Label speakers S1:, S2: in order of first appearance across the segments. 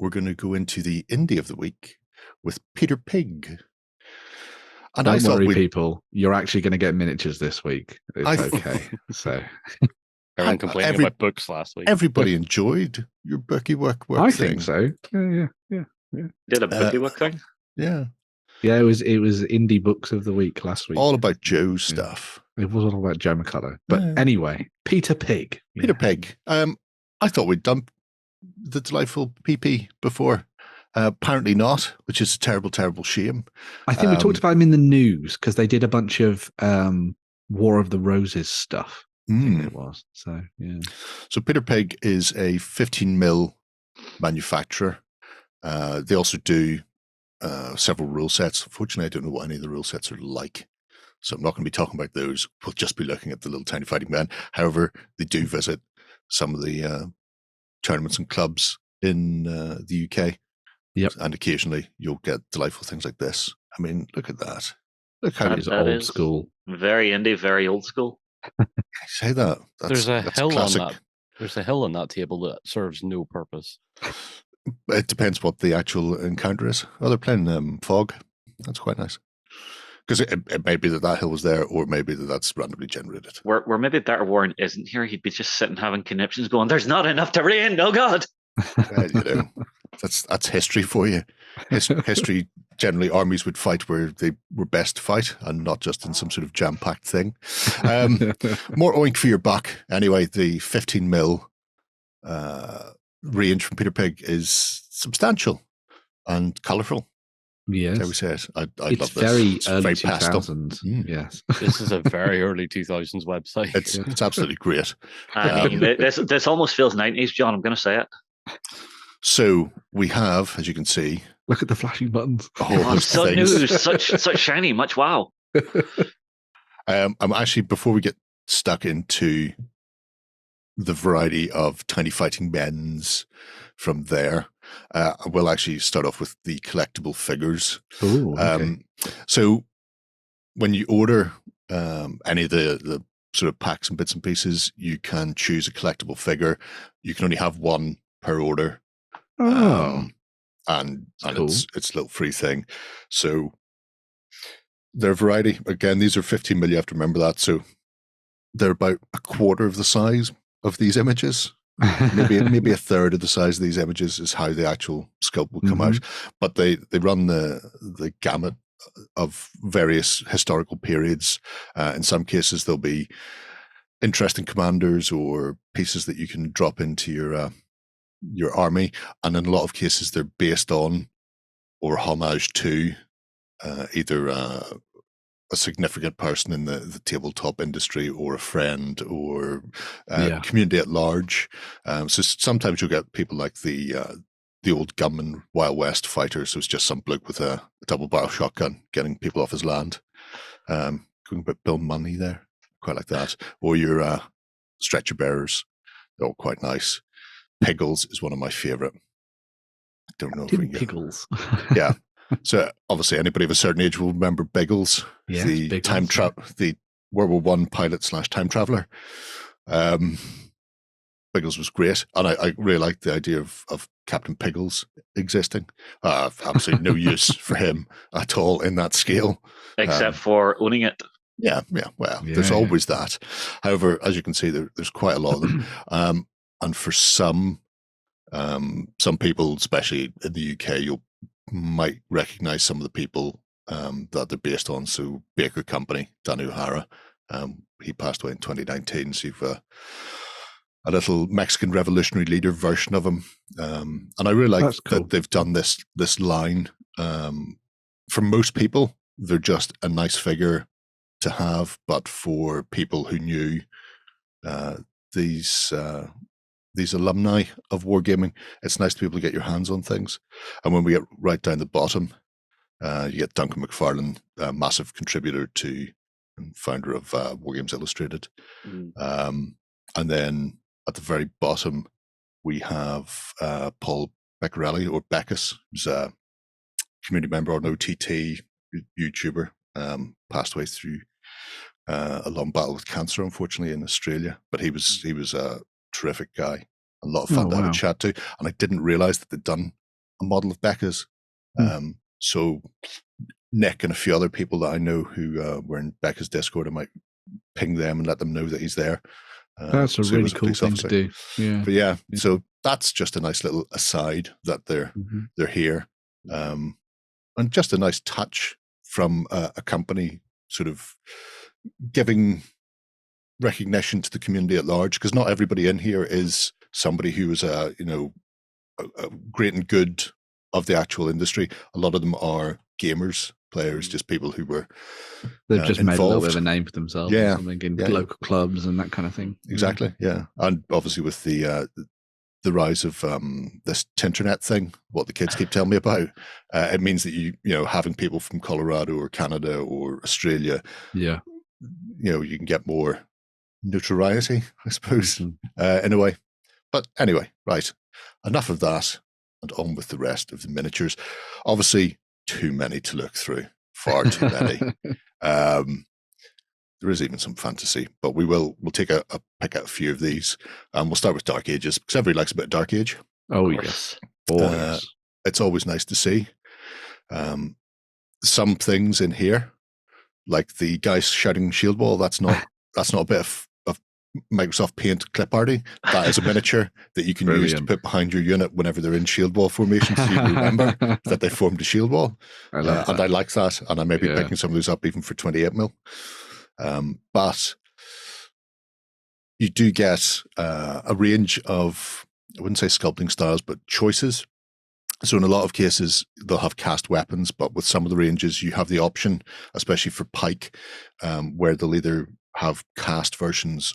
S1: we're going to go into the indie of the week with Peter Pig.
S2: And don't worry, people. You're actually going to get miniatures this week. It's okay. So
S3: everyone complaining about books last week.
S1: Everybody enjoyed your bookie work
S2: I
S1: thing.
S2: think so. Yeah.
S4: Did a bookie work thing?
S1: Yeah.
S2: Yeah, it was indie books of the week last week.
S1: All about Joe's stuff.
S2: It was all about Joe McCullough. But anyway, Peter Pig.
S1: Peter Pig. I thought we'd done the delightful PP before. Apparently not, which is a terrible, terrible shame.
S2: I think we talked about him in the news because they did a bunch of War of the Roses stuff. I think it was. So, yeah.
S1: So Peter Pig is a 15mm manufacturer. They also do several rule sets. Unfortunately, I don't know what any of the rule sets are like. So I'm not going to be talking about those. We'll just be looking at the little tiny fighting man. However, they do visit some of the tournaments and clubs in the UK.
S2: Yep.
S1: And occasionally you'll get delightful things like this. I mean, look at that. Look how
S2: it is old school.
S4: Very indie, very old school.
S1: I say that.
S3: There's a hill on that. There's a hill on that table that serves no purpose.
S1: It depends what the actual encounter is. Oh, they're playing Fog. That's quite nice. Because it may be that hill was there, or maybe that's randomly generated.
S4: Where maybe Dark Warren isn't here, he'd be just sitting having conniptions going, there's not enough to rain, oh God.
S1: That's history for you. History, generally armies would fight where they were best to fight and not just in some sort of jam-packed thing. More oink for your buck. Anyway, the 15mm range from Peter Pig is substantial and colourful.
S2: Yes.
S1: How we say it. I
S2: it's
S1: love this.
S2: Very
S1: it's
S2: early
S1: very
S2: 2000s. Yes.
S3: This is a very early 2000s website.
S1: It's absolutely great.
S4: I mean, this almost feels 90s, John. I'm going to say it.
S1: So we have, as you can see,
S2: look at the flashing buttons.
S4: So new, such shiny, much wow.
S1: I'm actually, before we get stuck into the variety of tiny fighting men's from there, I will actually start off with the collectible figures.
S2: Ooh, okay.
S1: So when you order any of the sort of packs and bits and pieces, you can choose a collectible figure. You can only have one per order. And cool. It's a little free thing. So their variety, again, these are 15mm, you have to remember that. So they're about a quarter of the size of these images. maybe a third of the size of these images is how the actual sculpt will come out. But they run the gamut of various historical periods. In some cases, there'll be interesting commanders or pieces that you can drop into your army, and in a lot of cases they're based on or homage to either a significant person in the tabletop industry or a friend or community at large. So sometimes you'll get people like the old gunman Wild West fighters. So it's just some bloke with a double barrel shotgun getting people off his land. Going a bit Bill Money there, quite like that. Or your stretcher bearers, they're all quite nice. Piggles is one of my favorite. I don't know.
S2: Piggles.
S1: Yeah. So obviously anybody of a certain age will remember Biggles,
S2: yes,
S1: the
S2: Biggles,
S1: the World War I pilot / time traveler. Biggles was great, and I really liked the idea of Captain Piggles existing. Absolutely no use for him at all in that scale,
S4: except for owning it.
S1: Yeah. Well, there's always that. However, as you can see, there's quite a lot of them. And for some people, especially in the UK, you might recognise some of the people that they're based on. So Baker Company, Danny O'Hara, he passed away in 2019. So you've a little Mexican revolutionary leader version of him. And I really like that they've done this line. For most people, they're just a nice figure to have, but for people who knew these alumni of wargaming, it's nice to be able to get your hands on things. And when we get right down the bottom, you get Duncan McFarlane, a massive contributor to and founder of Wargames Illustrated. And then at the very bottom, we have Paul Beccarelli, or Beckus, who's a community member on OTT, YouTuber, passed away through a long battle with cancer, unfortunately, in Australia. But he was a terrific guy, a lot of fun to have a chat to. And I didn't realize that they'd done model of Becca's. So Nick and a few other people that I know who were in Becca's Discord, I might ping them and let them know that he's there.
S2: That's a really cool thing to do. Yeah.
S1: But yeah, so that's just a nice little aside that they're here. And just a nice touch from a company sort of giving recognition to the community at large, because not everybody in here is somebody who is a great and good of the actual industry. A lot of them are gamers, players, just people who were
S2: they've just made a little bit of
S1: involved.
S2: a name for themselves,
S1: Yeah.
S2: or something in local clubs and that kind of thing.
S1: Exactly, yeah. And obviously with the rise of this Tinternet thing, what the kids keep telling me about, it means that you having people from Colorado or Canada or Australia,
S2: yeah,
S1: you can get more notoriety, I suppose, in a way. But anyway, right, enough of that, and on with the rest of the miniatures. Obviously, too many to look through, far too many. There is even some fantasy, but we'll take pick out a few of these. We'll start with Dark Ages, because everybody likes a bit of Dark Age.
S2: Oh yes,
S1: it's always nice to see. Some things in here, like the guy shouting shield wall, that's not a bit of Microsoft Paint clip arty. That is a miniature that you can use to put behind your unit whenever they're in shield wall formation, so you remember that they formed a shield wall. I like that, and I may be picking some of those up even for 28mm. But you do get a range of, I wouldn't say sculpting styles, but choices. So in a lot of cases, they'll have cast weapons, but with some of the ranges, you have the option, especially for Pike, where they'll either have cast versions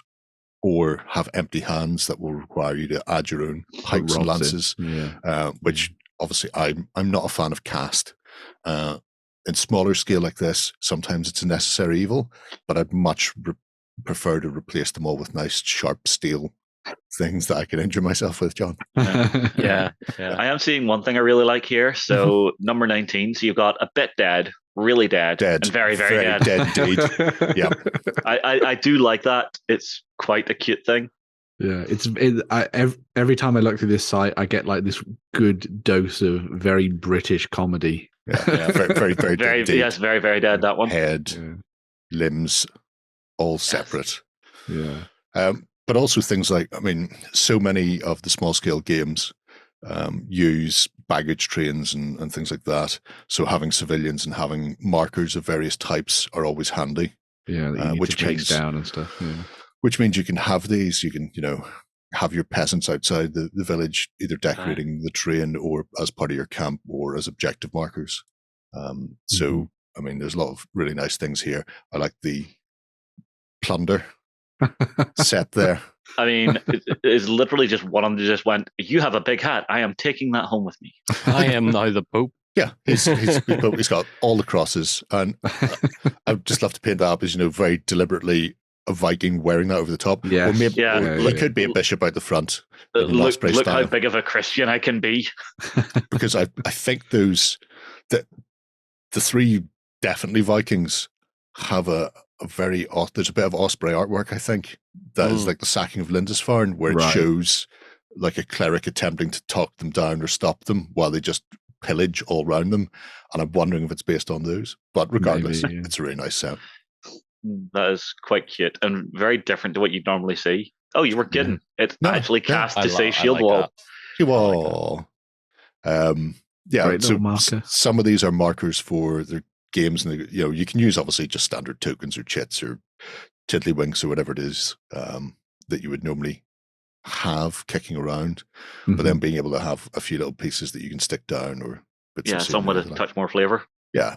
S1: or have empty hands that will require you to add your own pikes and lances, which obviously I'm not a fan of cast. In smaller scale like this, sometimes it's a necessary evil, but I'd much prefer to replace them all with nice sharp steel things that I can injure myself with, John.
S4: Yeah. I am seeing one thing I really like here. So number 19, so you've got a bit dead, really dead, and very, very dead.
S1: Dead indeed. Yeah.
S4: I do like that. It's quite a cute thing.
S2: Yeah, every time I look through this site, I get like this good dose of very British comedy.
S1: Yeah. Very, very dead.
S4: Yes, very, very dead, that one.
S1: Head, limbs, all separate.
S2: Yeah.
S1: But also things like, so many of the small scale games use baggage trains and things like that. So having civilians and having markers of various types are always handy.
S2: Yeah, that you need to chase down and stuff. Yeah.
S1: Which means you can have these, you can, have your peasants outside the village, either decorating the train or as part of your camp or as objective markers. So, there's a lot of really nice things here. I like the plunder set there.
S4: It's literally just one of them just went, you have a big hat. I am taking that home with me.
S3: I am now the Pope.
S1: Yeah, he's got all the crosses. And I'd just love to paint that up as, very deliberately a Viking wearing that over the top.
S2: Yeah.
S1: Or maybe he could be a bishop out the front.
S4: Look how big of a Christian I can be.
S1: Because I think the three definitely Vikings have there's a bit of Osprey artwork, I think, that is like the sacking of Lindisfarne, where it shows like a cleric attempting to talk them down or stop them while they just pillage all around them. And I'm wondering if it's based on those. But regardless, it's a really nice set.
S4: That is quite cute and very different to what you'd normally see. Oh, you were kidding. It's actually cast to say shield wall.
S1: Shield wall. So some of these are markers for their games, and you can use obviously just standard tokens or chits or tiddlywinks or whatever it is that you would normally have kicking around, but then being able to have a few little pieces that you can stick down or
S4: some with a touch more flavor.
S1: Yeah,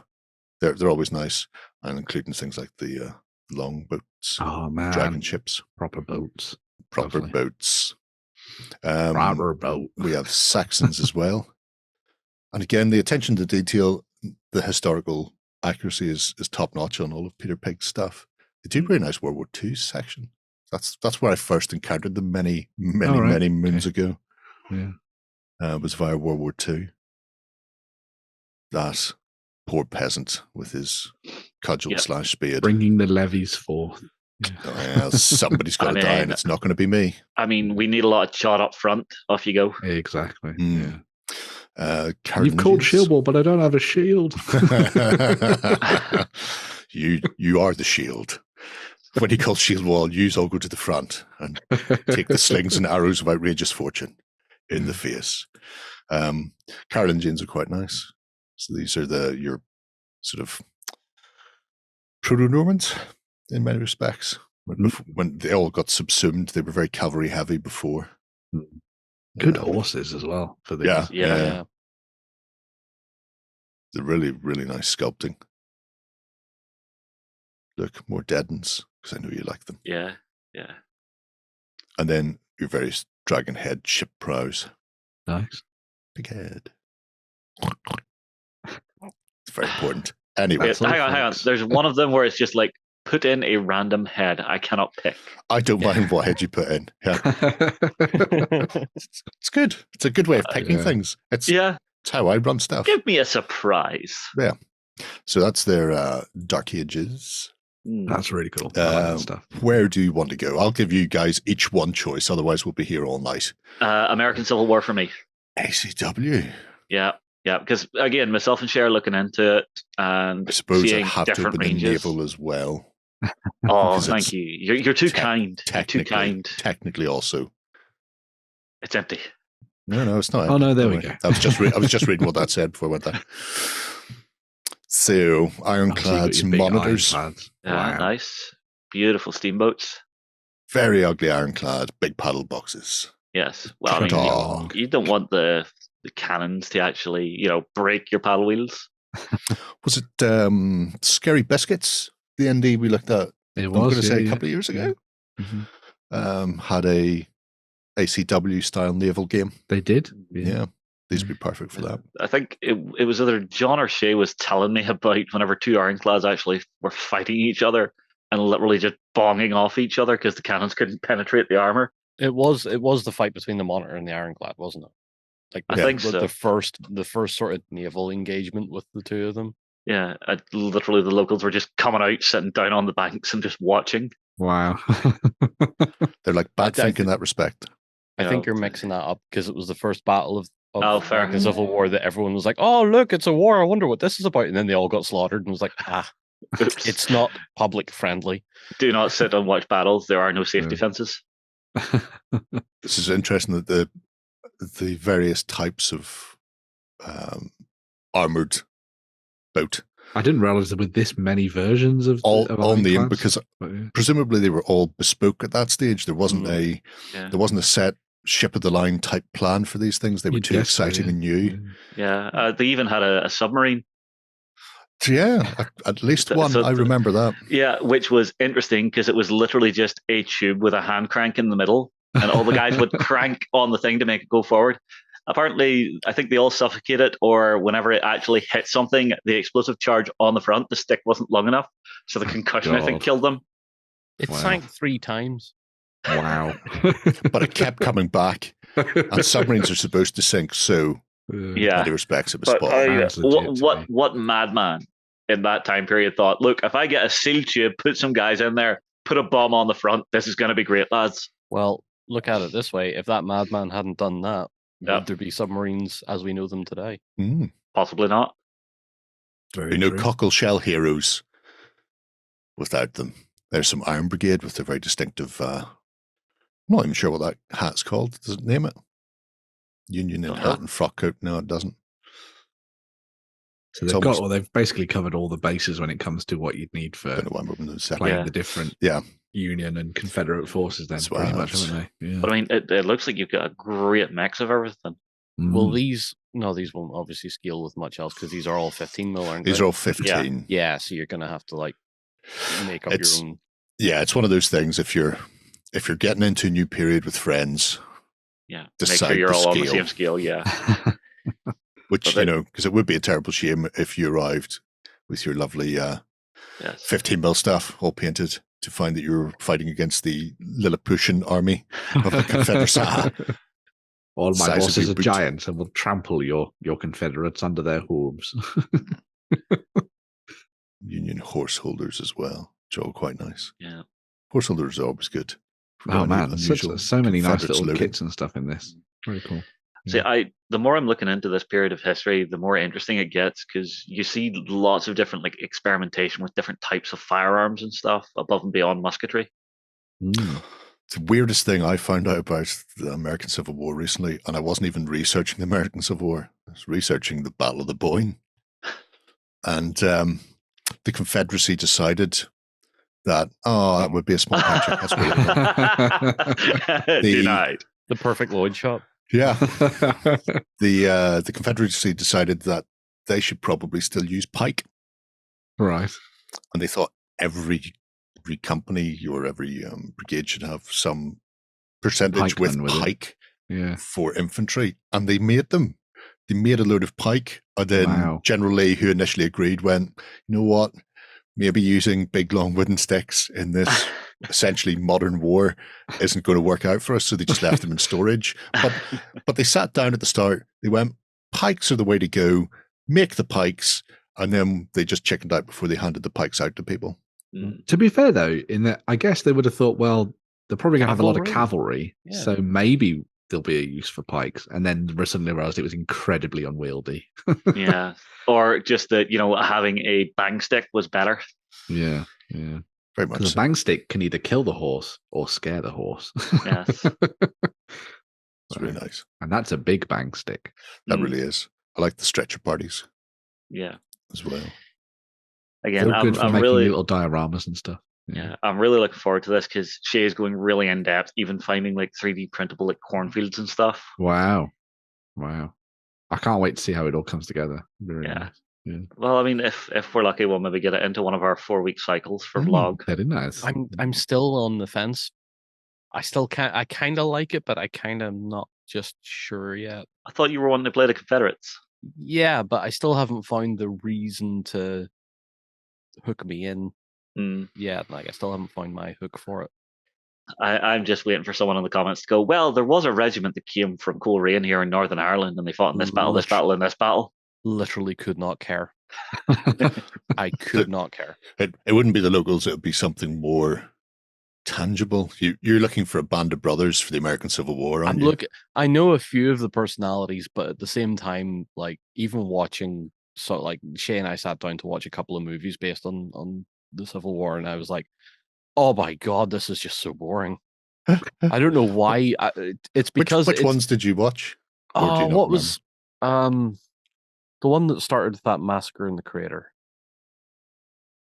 S1: they're always nice, and including things like the long boats, dragon ships,
S2: proper boats.
S1: Proper boats.
S2: Boat.
S1: We have Saxons as well. And again, the attention to detail, the historical accuracy is top notch on all of Peter Pig's stuff. They do really nice World War II section. That's where I first encountered them many moons ago.
S2: Yeah.
S1: Was via World War II. That poor peasant with his cudgel / spade.
S2: Bringing the levies forth.
S1: Somebody's got to die, and it's not going to be me.
S4: We need a lot of shot up front. Off you go.
S2: Exactly.
S1: Yeah.
S2: You've called Shield Wall, but I don't have a shield.
S1: You are the shield. When you call Shield Wall, you all go to the front and take the slings and arrows of outrageous fortune in the face. Carolingians are quite nice. So these are your sort of proto-Normans in many respects. When they all got subsumed, they were very cavalry heavy before.
S2: Good horses as well. For these.
S3: Yeah.
S1: They're really, really nice sculpting. Look, more deadens, because I know you like them.
S4: Yeah.
S1: And then your various dragon head ship prows.
S2: Nice.
S1: Big head. It's very important. Anyway.
S4: Hang on. There's one of them where it's just like, put in a random head. I cannot pick.
S1: I don't mind what head you put in. Yeah. It's good. It's a good way of picking things. It's how I run stuff.
S4: Give me a surprise.
S1: Yeah. So that's their Dark Ages.
S2: That's really cool. I like that stuff.
S1: Where do you want to go? I'll give you guys each one choice. Otherwise, we'll be here all night.
S4: American Civil War for me.
S1: ACW.
S4: Yeah. Because again, myself and Cher are looking into it, and
S1: I suppose
S4: seeing
S1: I have to
S4: different
S1: open
S4: ranges.
S1: the naval as well.
S4: Oh, thank you. You're too kind. You're too kind.
S1: Technically, also,
S4: it's empty.
S1: No, it's not.
S2: Oh no, there we go.
S1: I was just reading what that said before I went there. So, ironclads monitors.
S2: Ironclads.
S4: Wow. Nice, beautiful steamboats.
S1: Very ugly ironclad, big paddle boxes.
S4: Yes. Well, I mean, you don't want the cannons to actually, break your paddle wheels.
S1: Was it Scary Biscuits? The ND we looked at.
S2: It was.
S1: I'm going to say a couple of years ago.
S2: Mm-hmm.
S1: Had a ACW style naval game.
S2: They did.
S1: Yeah. These would be perfect for that.
S4: I think it was either John or Shay was telling me about whenever two ironclads actually were fighting each other and literally just bonging off each other because the cannons couldn't penetrate the armor.
S3: It was the fight between the Monitor and the Ironclad, wasn't it? Like
S4: I think so.
S3: The first sort of naval engagement with the two of them.
S4: Yeah, literally the locals were just coming out, sitting down on the banks and just watching.
S2: Wow.
S1: They're like badthink in that respect.
S3: I think you're mixing that up because it was the first battle of
S4: fair.
S3: American Civil War that everyone was like, oh, look, it's a war. I wonder what this is about. And then they all got slaughtered and was like,
S4: Oops.
S3: It's not public friendly.
S4: Do not sit and watch battles. There are no safety fences.
S1: This is interesting that the various types of armored boat.
S2: I didn't realize there were this many versions of
S1: all named
S2: because
S1: presumably they were all bespoke at that stage. There wasn't a set ship of the line type plan for these things. They were too exciting and new.
S4: Yeah, they even had a submarine.
S1: Yeah, at least one. I remember that.
S4: Yeah, which was interesting because it was literally just a tube with a hand crank in the middle, and all the guys would crank on the thing to make it go forward. Apparently, I think they all suffocated, or whenever it actually hit something, the explosive charge on the front, the stick wasn't long enough, so the concussion, I think, killed them.
S3: It sank 3 times.
S2: Wow.
S1: But it kept coming back, and submarines are supposed to sink, so in many respects it was spot.
S4: What madman in that time period thought, look, if I get a seal tube, put some guys in there, put a bomb on the front, this is going to be great, lads.
S3: Well, look at it this way. If that madman hadn't done that, would there be submarines as we know them today?
S4: Possibly not.
S1: Very no cockle shell heroes without them. There's some Iron Brigade with a very distinctive, I'm not even sure what that hat's called. Does it name it? Union in hat and frock coat. No, it doesn't.
S2: So they've basically covered all the bases when it comes to what you'd need for playing the different Union and Confederate forces then, pretty much, haven't they? Yeah.
S4: But I mean, it looks like you've got a great mix of everything.
S3: Well, these won't obviously scale with much else because these are all 15 mil, aren't they?
S1: These are all 15.
S3: Yeah, so you're going to have to make up your own.
S1: Yeah, it's one of those things. If you're getting into a new period with friends,
S4: make sure you're all on the same scale. Yeah.
S1: Which, because it would be a terrible shame if you arrived with your lovely 15 mil stuff all painted to find that you were fighting against the Lilliputian army of the Confederacy.
S2: All my bosses are giants and will trample your Confederates under their hooves.
S1: Union horse holders as well, which are all quite nice.
S4: Yeah.
S1: Horse holders are always good.
S2: Oh man, so many nice little kits and stuff in this. Very cool.
S4: See, the more I'm looking into this period of history, the more interesting it gets, because you see lots of different like experimentation with different types of firearms and stuff above and beyond musketry.
S1: It's the weirdest thing I found out about the American Civil War recently, and I wasn't even researching the American Civil War. I was researching the Battle of the Boyne. And the Confederacy decided that, that would be a small patch. That's weird.
S4: Denied.
S3: The perfect Lloyd shot.
S1: Yeah. The Confederacy decided that they should probably still use pike.
S2: Right.
S1: And they thought every company or every brigade should have some percentage with pike for infantry. And they made them. They made a load of pike. And then General Lee, who initially agreed, went, you know what? Maybe using big, long wooden sticks in this essentially modern war isn't going to work out for us. So they just left them in storage. But they sat down at the start. They went, pikes are the way to go. Make the pikes. And then they just chickened out before they handed the pikes out to people.
S2: To be fair, though, in that I guess they would have thought, well, they're probably going to have a lot of cavalry. Yeah. So maybe there'll be a use for pikes. And then suddenly realized it was incredibly unwieldy.
S4: Yeah. Or just that, having a bang stick was better.
S2: Yeah. Yeah.
S1: Very much.
S2: Because a bang stick can either kill the horse or scare the horse.
S4: Yes.
S1: It's really nice.
S2: And that's a big bang stick.
S1: That really is. I like the stretcher parties.
S4: Yeah.
S1: As well.
S4: Again,
S2: good for
S4: I'm
S2: making
S4: really
S2: little dioramas and stuff.
S4: Yeah, I'm really looking forward to this because Shay is going really in depth, even finding like 3D printable like cornfields and stuff.
S2: Wow. I can't wait to see how it all comes together. Really nice. Yeah.
S4: Well, I mean, if we're lucky, we'll maybe get it into one of our 4-week cycles for vlog.
S2: Very nice.
S3: I'm still on the fence. I still can't. I kind of like it, but I kind of not just sure yet.
S4: I thought you were wanting to play the Confederates.
S3: Yeah, but I still haven't found the reason to hook me in. Yeah, like I still haven't found my hook for it.
S4: I'm just waiting for someone in the comments to go, well, there was a regiment that came from Coleraine here in Northern Ireland, and they fought in this battle, this battle, and this battle.
S3: Literally could not care. I could not care.
S1: It wouldn't be the locals. It would be something more tangible. You're looking for a band of brothers for the American Civil War, aren't you?
S3: I know a few of the personalities, but at the same time, like even watching, so like Shay and I sat down to watch a couple of movies based on the Civil War, and I was like, oh my god, this is just so boring. I don't know why. It's because
S1: which ones did you watch?
S3: What was the one that started with that massacre in the crater?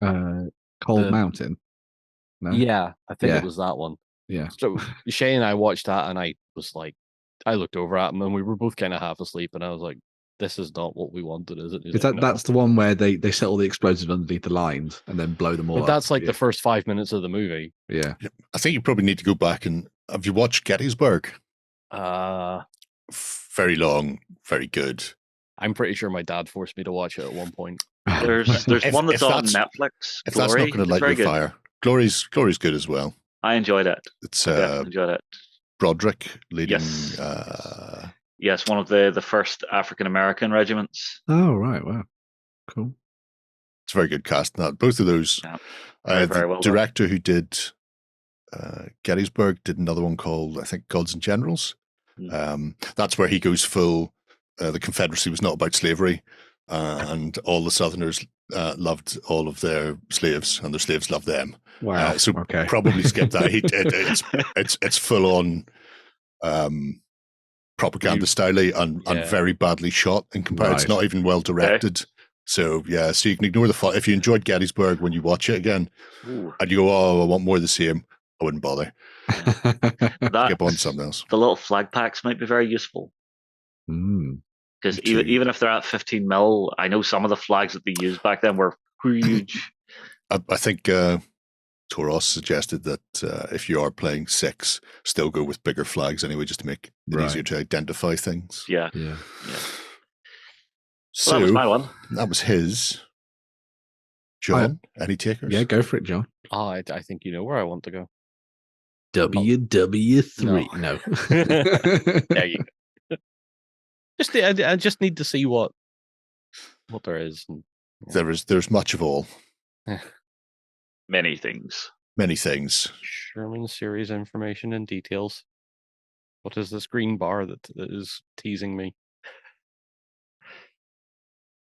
S2: Cold Mountain. No?
S3: Yeah, I think it was that one.
S2: Yeah.
S3: So Shay and I watched that, and I was like, I looked over at him, and we were both kind of half asleep, and I was like, this is not what we wanted, is it?
S2: That's the one where they set all the explosives underneath the lines and then blow them all up?
S3: That's like the first 5 minutes of the movie.
S2: Yeah.
S1: I think you probably need to go back and have you watched Gettysburg? Very long, very good.
S3: I'm pretty sure my dad forced me to watch it at one point.
S4: There's one that's on Netflix.
S1: If that's not going to light your fire, Glory's good as well.
S4: I enjoyed it.
S1: It's
S4: enjoyed it.
S1: Broderick leading.
S4: Yes, one of the first African American regiments.
S2: Oh right, wow, cool.
S1: It's a very good cast. Now, both of those.
S4: Yeah.
S1: The
S4: well
S1: director who did Gettysburg did another one called, I think, Gods and Generals. That's where he goes full. The Confederacy was not about slavery, and all the Southerners loved all of their slaves, and their slaves loved them.
S2: Wow!
S1: So probably skip that. It's full on propaganda style and very badly shot in comparison. It's not even well directed. Okay. So so you can ignore the fault. If you enjoyed Gettysburg when you watch it again, and you go, "Oh, I want more of the same," I wouldn't bother. Skip on something else.
S4: The little flag packs might be very useful. Because even if they're at 15 mil, I know some of the flags that they used back then were huge.
S1: I think Toros suggested that if you are playing 6, still go with bigger flags anyway, just to make it easier to identify things.
S4: Yeah.
S1: So
S4: that was my one.
S1: That was his. John, any takers?
S2: Yeah, go for it, John.
S3: I think you know where I want to go.
S2: WW3. No.
S3: There you go. I just need to see what there is. And,
S1: There's much of all.
S4: Many things.
S1: Many things.
S3: Sherman series information and details. What is this green bar that is teasing me?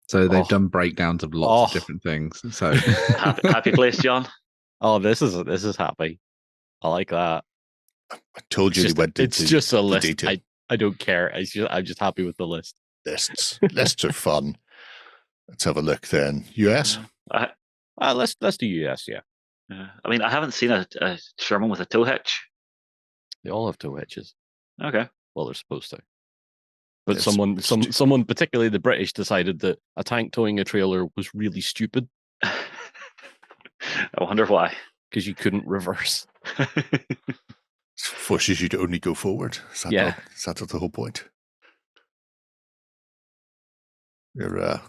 S2: So they've done breakdowns of lots of different things. So
S4: happy place, John.
S3: Oh, this is happy. I like that.
S1: I told you they went into
S3: it's just a list.
S1: detail.
S3: I don't care. I'm just happy with the list.
S1: Lists are fun. Let's have a look then. US?
S3: Let's do US, yeah.
S4: I mean, I haven't seen a Sherman with a tow hitch.
S3: They all have tow hitches.
S4: Okay.
S3: Well, they're supposed to. But someone, particularly the British, decided that a tank towing a trailer was really stupid.
S4: I wonder why.
S3: Because you couldn't reverse.
S1: It forces you to only go forward. Is that the whole point? You're a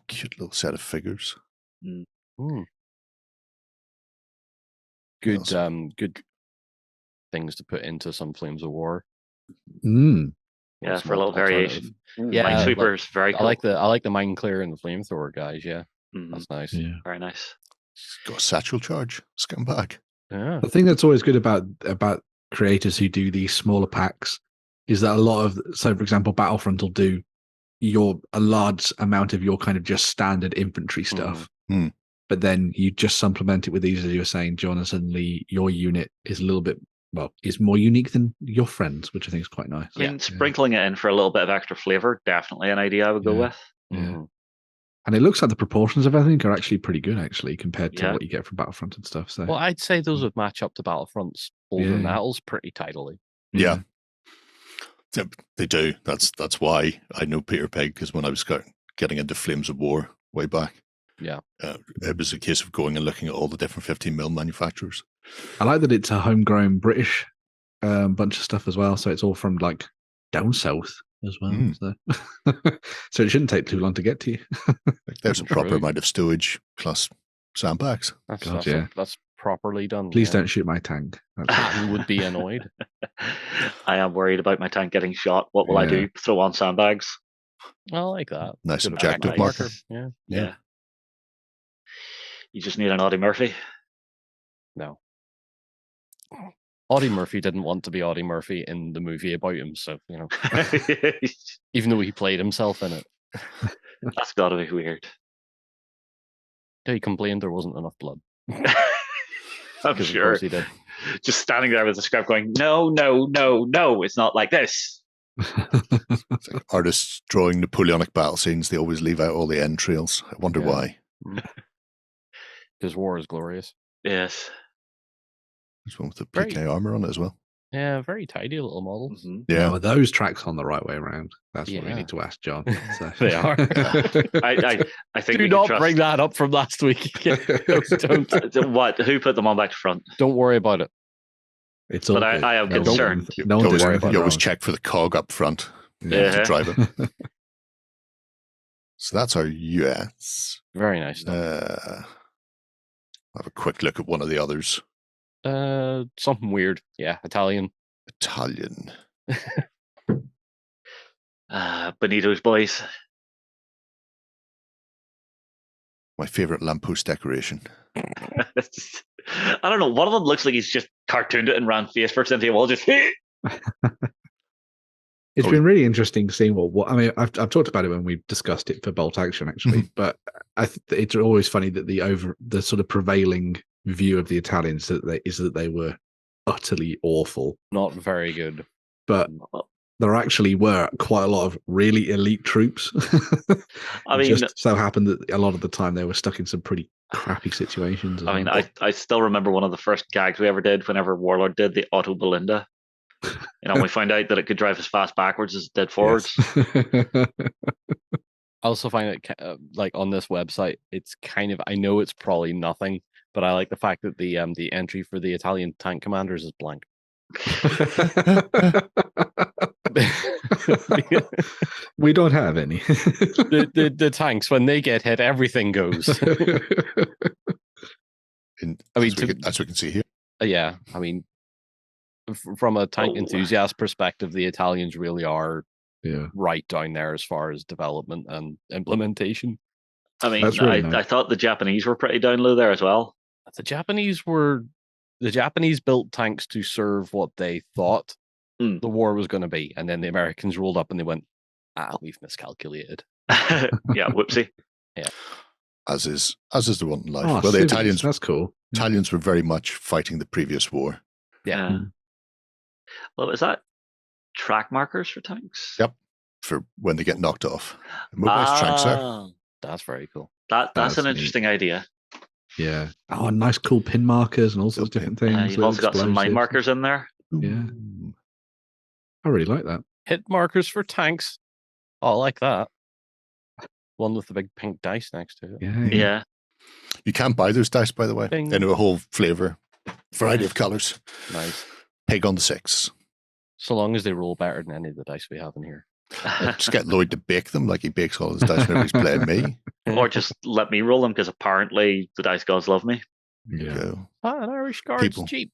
S1: cute little set of figures.
S3: Good things to put into some Flames of War.
S4: Yeah, for a little variation.
S3: Yeah,
S4: Minesweeper is very cool.
S3: I like the Mine Clear and the Flamethrower guys. Yeah, that's nice.
S2: Yeah.
S4: Very nice.
S1: It's got a satchel charge. Scumbag.
S3: Yeah.
S2: The thing that's always good about creators who do these smaller packs is that a lot of, so for example, Battlefront will do a large amount of your kind of just standard infantry stuff. But then you just supplement it with these, as you were saying, John, and suddenly your unit is a little bit, is more unique than your friends, which I think is quite nice.
S4: I mean, sprinkling it in for a little bit of extra flavor, definitely an idea I would go with.
S2: Yeah. And it looks like the proportions of everything are actually pretty good, compared to what you get from Battlefront and stuff. So,
S3: well, I'd say those would match up to Battlefront's older battles pretty tidily.
S1: Yeah. They do. That's why I know Peter Pegg, because when I was getting into Flames of War way back, it was a case of going and looking at all the different 15mm manufacturers.
S2: I like that it's a homegrown British bunch of stuff as well. So it's all from like down south as well. So it shouldn't take too long to get to you.
S1: There's a proper amount of stowage plus sandbags.
S3: That's properly done.
S2: Please don't shoot my tank.
S3: Patton would be annoyed.
S4: I am worried about my tank getting shot. What will I do? Throw on sandbags?
S3: I like that.
S1: Nice objective marker.
S3: Yeah.
S4: You just need an Audie Murphy.
S3: No. Audie Murphy didn't want to be Audie Murphy in the movie about him, so, even though he played himself in it.
S4: That's got to be weird.
S3: He complained there wasn't enough blood.
S4: I'm sure. He did. Just standing there with the script going, no, it's not like this.
S1: It's like artists drawing Napoleonic battle scenes, they always leave out all the entrails. I wonder why.
S3: Because war is glorious.
S4: Yes.
S1: There's one with the PK armor on it as well.
S3: Yeah, very tidy little models.
S1: Yeah.
S2: Are those tracks on the right way around? That's what we need to ask John. So.
S3: They are.
S4: I think
S3: do not bring that up from last week.
S4: Don't. What? Who put them on back to front?
S3: Don't worry about it.
S2: It's all.
S4: But I am concerned.
S1: You always check for the cog up front to drive it. So that's our US.
S3: Very nice stuff.
S1: Have a quick look at one of the others.
S3: Something weird. Yeah, Italian.
S4: Benito's boys.
S1: My favorite lamppost decoration.
S4: I don't know. One of them looks like he's just cartooned it and ran face first into a wall. Just.
S2: It's been really interesting seeing what I mean. I've talked about it when we discussed it for Bolt Action actually, but it's always funny that the sort of prevailing view of the Italians is that they were utterly awful,
S3: not very good.
S2: But there actually were quite a lot of really elite troops.
S4: I mean,
S2: just so happened that a lot of the time they were stuck in some pretty crappy situations.
S4: I still remember one of the first gags we ever did whenever Warlord did the Auto Belinda. We found out that it could drive as fast backwards as it did forwards.
S3: I also find it like on this website, it's kind of, I know it's probably nothing, but I like the fact that the entry for the Italian tank commanders is blank.
S2: We don't have any.
S3: the tanks, when they get hit, everything goes.
S1: As we can see here.
S3: Yeah, I mean, from a tank enthusiast perspective, the Italians really are right down there as far as development and implementation.
S4: I mean, I thought the Japanese were pretty down low there as well.
S3: The Japanese built tanks to serve what they thought
S4: Mm.
S3: the war was going to be, and then the Americans rolled up and they went, we've miscalculated.
S4: Yeah, whoopsie.
S1: As is the one in life.
S2: Oh,
S1: well, the
S2: civvies,
S1: Italians
S2: that's cool.
S1: Italians were very much fighting the previous war.
S3: Yeah.
S4: Well, is that track markers for tanks?
S1: Yep. For when they get knocked off. Mobilized tanks, sir.
S3: That's very cool.
S4: That's
S2: That's
S4: an
S2: neat.
S4: interesting idea.
S2: Yeah. Oh, nice, cool pin markers and all sorts of different things.
S4: You've also got some mine
S2: explosives.
S4: markers in there.
S2: Yeah. I really like that.
S3: Hit markers for tanks. Oh, I like that. One with the big pink dice next to it.
S4: Yeah.
S1: You can't buy those dice, by the way.
S3: Ding.
S1: They know a whole flavor, variety of colors.
S3: Nice.
S1: Pig on the 6.
S3: So long as they roll better than any of the dice we have in here.
S1: Just get Lloyd to bake them like he bakes all his dice whenever he's playing me.
S4: Or just let me roll them, because apparently the dice gods love me.
S2: Yeah.
S1: Go.
S3: An Irish Guard's
S1: People.
S3: cheap.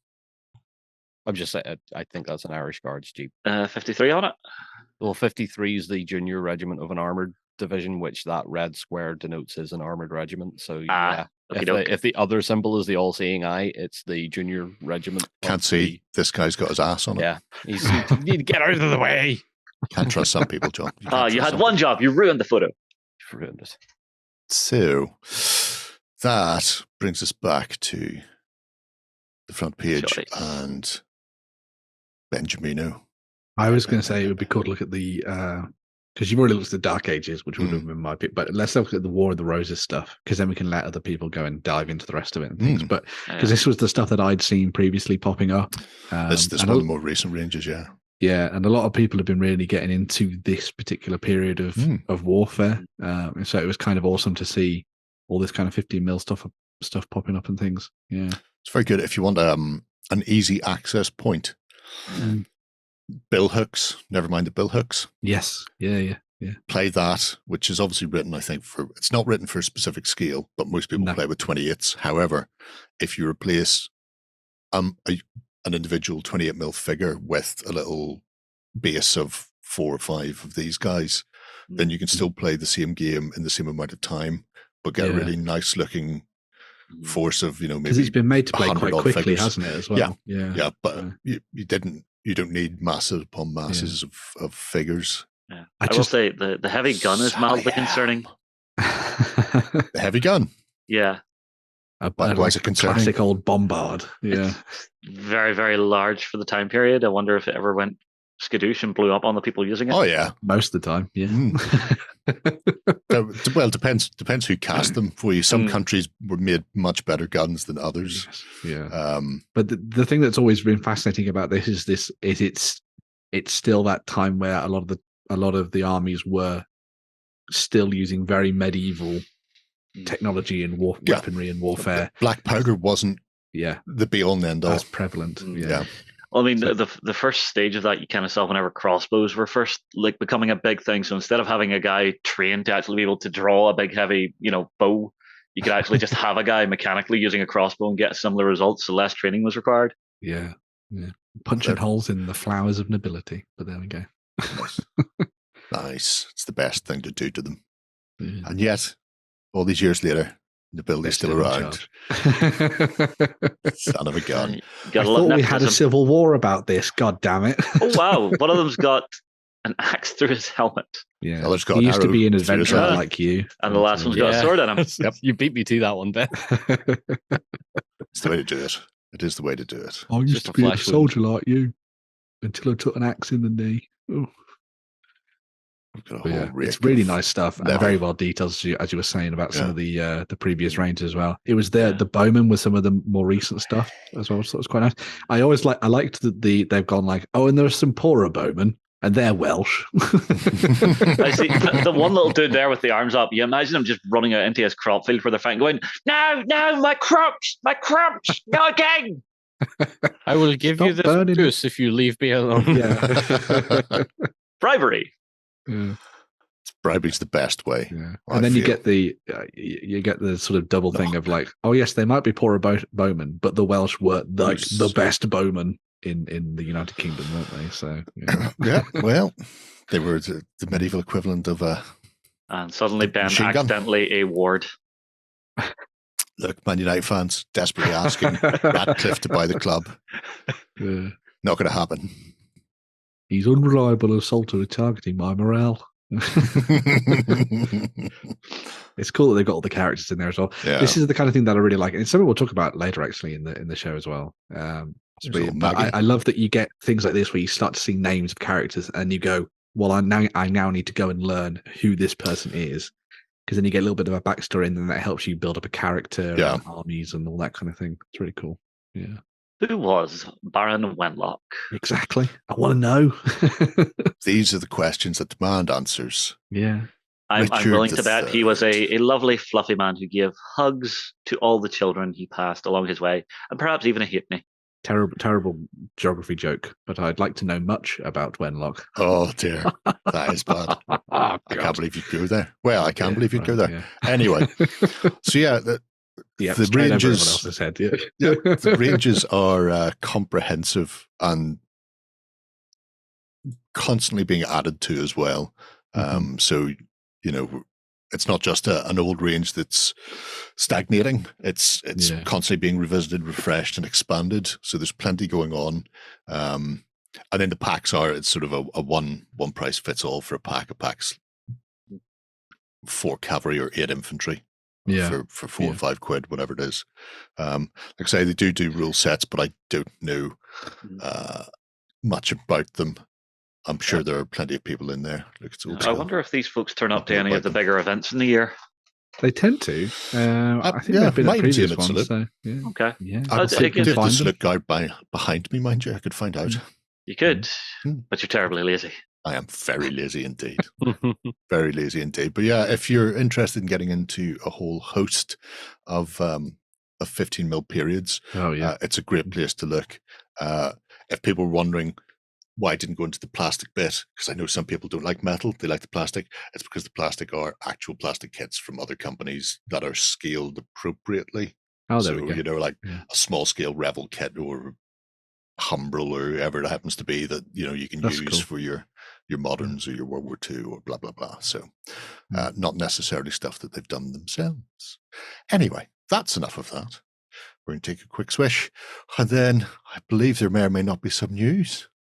S3: I'm just saying, I think that's an Irish Guard's cheap.
S4: 53 on it.
S3: Well, 53 is the junior regiment of an armored division, which that red square denotes as an armored regiment. So yeah, if the other symbol is the all-seeing eye, it's the junior regiment.
S1: Can't see this guy's got his ass on it.
S3: Yeah, you need to get out of the way.
S1: Can't trust some people, John.
S4: You had one job. You ruined the photo.
S3: You've ruined it.
S1: So that brings us back to the front page
S4: Choice.
S1: and Benjamino.
S2: I was going to say it would be cool to look at the because you've already looked at the Dark Ages, which would have been my pick. But let's look at the War of the Roses stuff, because then we can let other people go and dive into the rest of it and things. But because this was the stuff that I'd seen previously popping up.
S1: This one of the more recent ranges, yeah.
S2: Yeah, and a lot of people have been really getting into this particular period of warfare. And so it was kind of awesome to see all this kind of 15mm stuff popping up and things. Yeah,
S1: it's very good if you want an easy access point. Bill hooks, never mind the bill hooks.
S2: Yes, yeah.
S1: Play that, which is obviously written, I think, it's not written for a specific scale, but most people play with 28s. However, if you replace an individual 28mm figure with a little base of 4 or 5 of these guys, then you can still play the same game in the same amount of time, but get a really nice looking force of, maybe
S2: because it's been made to play quite quickly,
S1: figures.
S2: hasn't it? As well,
S1: yeah. But you don't need masses upon masses of figures.
S4: Yeah. I will say the heavy gun is mildly concerning.
S1: The heavy gun,
S2: why
S1: is it concerning?
S2: Classic old bombard. Yeah,
S4: it's very, very large for the time period. I wonder if it ever went skadoosh and blew up on the people using it.
S1: Oh yeah,
S2: most of the time. Yeah.
S1: Well, depends who cast them for you. Some countries were made much better guns than others.
S2: Yes. Yeah. But the thing that's always been fascinating about this is it's still that time where a lot of the armies were still using very medieval technology and weaponry and warfare.
S1: Black powder wasn't the be all and end all.
S2: That's prevalent. Yeah.
S4: Well, I mean, the first stage of that you kind of saw whenever crossbows were first becoming a big thing. So instead of having a guy trained to actually be able to draw a big heavy, bow, you could actually just have a guy mechanically using a crossbow and get similar results. So less training was required.
S2: Yeah. Punching holes in the flowers of nobility. But there we go.
S1: Nice. It's the best thing to do to them. Yeah. And yet, all these years later, nobility's still around. Son of a gun.
S2: I thought we had a civil war about this. God damn it.
S4: Oh, wow. One of them's got an axe through his helmet.
S2: Yeah.
S1: The other's got
S2: he used to be an adventurer like you.
S4: And the last one's got a sword in him.
S3: Yep. You beat me to that one, Ben.
S1: It's the way to do it. It is the way to do it.
S2: I used to be a soldier like you until I took an axe in the knee. Oh. It's really nice stuff and very well detailed, as you were saying about some of the previous ranges as well. It was the bowmen with some of the more recent stuff as well, so it was quite nice. I liked that they've gone like, and there are some poorer bowmen and they're Welsh.
S4: I see the one little dude there with the arms up. You imagine him just running out into his crop field where they're fighting, going, "No, my crops, no again."
S3: I will give you this juice if you leave me alone.
S2: Yeah.
S4: Bribery.
S2: Yeah.
S1: Bribery's the best way.
S2: Yeah. And then you get the sort of double thing of like, oh yes, they might be poorer bowmen, but the Welsh were the best bowmen in the United Kingdom, weren't they? So
S1: yeah, well, they were the medieval equivalent of a.
S4: And suddenly Ben accidentally a ward.
S1: Look, Man United fans desperately asking Radcliffe to buy the club.
S2: Yeah.
S1: Not going to happen.
S2: He's unreliable assaulter with targeting my morale. It's cool that they've got all the characters in there as well.
S1: Yeah.
S2: This is the kind of thing that I really like, and something we'll talk about later actually in the show as well. But I love that you get things like this where you start to see names of characters and you go, well, I now need to go and learn who this person is, because then you get a little bit of a backstory and then that helps you build up a character and armies and all that kind of thing. It's really cool. Yeah.
S4: Who was Baron Wenlock?
S2: Exactly. I want to know.
S1: These are the questions that demand answers.
S2: Yeah.
S4: I'm willing to bet he was a lovely, fluffy man who gave hugs to all the children he passed along his way, and perhaps even a halfpenny.
S2: Terrible geography joke, but I'd like to know much about Wenlock.
S1: Oh dear, that is bad. I can't believe you'd go there. Well, I can't believe you'd go there.
S2: Yeah.
S1: Anyway, so yeah, the ranges. The ranges are comprehensive and constantly being added to as well. So it's not just an old range that's stagnating. It's constantly being revisited, refreshed, and expanded. So there's plenty going on. And then the packs it's sort of a one price fits all for a pack. A pack's 4 cavalry or 8 infantry. For 4 or 5 quid, whatever it is. Like I say, they do rule sets, but I don't know much about them. I'm sure there are plenty of people in there. Look,
S4: I wonder if these folks turn up to any of the bigger events in the year.
S2: They tend to. I think they've been at previous ones. So, yeah.
S4: Okay.
S2: Yeah.
S1: I could just look out behind me, mind you. I could find out.
S4: You could, but you're terribly lazy.
S1: I am very lazy indeed. Very lazy indeed. But yeah, if you're interested in getting into a whole host of 15 mil periods, it's a great place to look. If people were wondering why I didn't go into the plastic bit, because I know some people don't like metal, they like the plastic. It's because the plastic are actual plastic kits from other companies that are scaled appropriately.
S2: Oh, there we go.
S1: Like a small scale Revel kit or Humbrol or whoever it happens to be that you can use for your moderns or your World War II or blah blah blah. So not necessarily stuff that they've done themselves. Anyway, that's enough of that. We're going to take a quick swish, and then I believe there may or may not be some news.